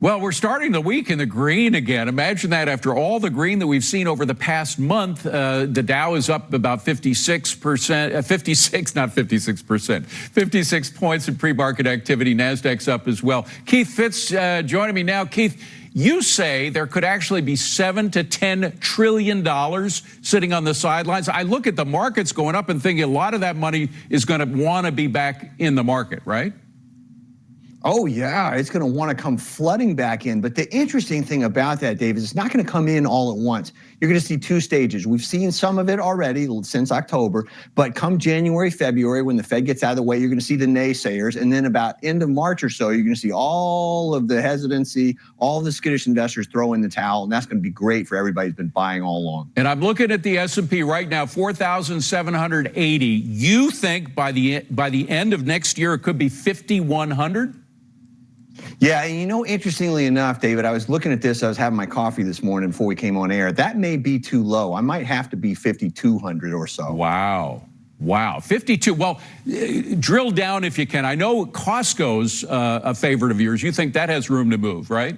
Well, we're starting the week in the green again. Imagine that after all the green that we've seen over the past month. The Dow is up about 56%, 56 points in pre-market activity. NASDAQ's up as well. Keith Fitz joining me now. Keith, you say there could actually be $7 to $10 trillion sitting on the sidelines. I look at the markets going up and thinking a lot of that money is going to want to be back in the market, right? Oh, yeah, it's going to want to come flooding back in. But the interesting thing about that, Dave, is it's not going to come in all at once. You're going to see two stages. We've seen some of it already since October. But come January, February, when the Fed gets out of the way, you're going to see the naysayers. And then about end of March or so, you're going to see all of the hesitancy, all the skittish investors throw in the towel. And that's going to be great for everybody who's been buying all along. And I'm looking at the S&P right now, 4,780. You think by the end of next year, it could be 5,100? Yeah, and interestingly enough, David, I was looking at this. I was having my coffee this morning before we came on air. That may be too low. I might have to be 5,200 or so. Wow. 52. Well, drill down if you can. I know Costco's a favorite of yours. You think that has room to move, right?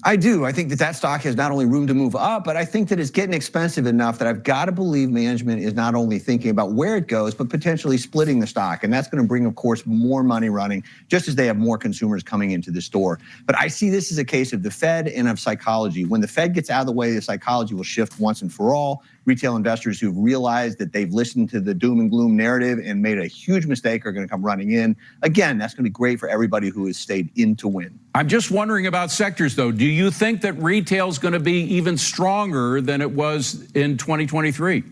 I do. I think that stock has not only room to move up, but I think that it's getting expensive enough that I've got to believe management is not only thinking about where it goes, but potentially splitting the stock. And that's going to bring, of course, more money running, just as they have more consumers coming into the store. But I see this as a case of the Fed and of psychology. When the Fed gets out of the way, the psychology will shift once and for all. Retail investors who've realized that they've listened to the doom and gloom narrative and made a huge mistake are going to come running in. Again, that's going to be great for everybody who has stayed in to win. I'm just wondering about sectors, though. Do you think that retail is going to be even stronger than it was in 2023?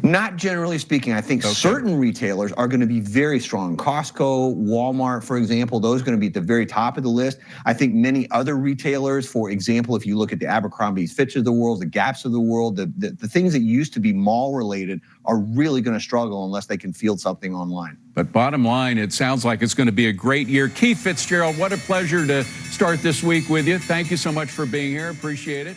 Not generally speaking. I think certain retailers are going to be very strong. Costco, Walmart, for example, those are going to be at the very top of the list. I think many other retailers, for example, if you look at the Abercrombie's, Fitch of the world, the Gaps of the world, the things that used to be mall related are really going to struggle unless they can field something online. But bottom line, it sounds like it's going to be a great year. Keith Fitz-Gerald, what a pleasure to start this week with you. Thank you so much for being here. Appreciate it.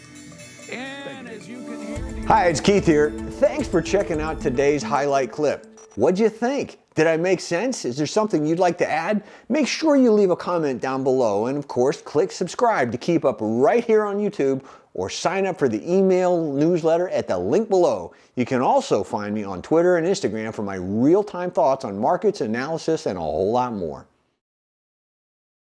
And as you can hear... Hi, it's Keith here. Thanks for checking out today's highlight clip. What'd you think? Did I make sense? Is there something you'd like to add? Make sure you leave a comment down below, and of course, click subscribe to keep up right here on YouTube, or sign up for the email newsletter at the link below. You can also find me on Twitter and Instagram for my real-time thoughts on markets, analysis, and a whole lot more.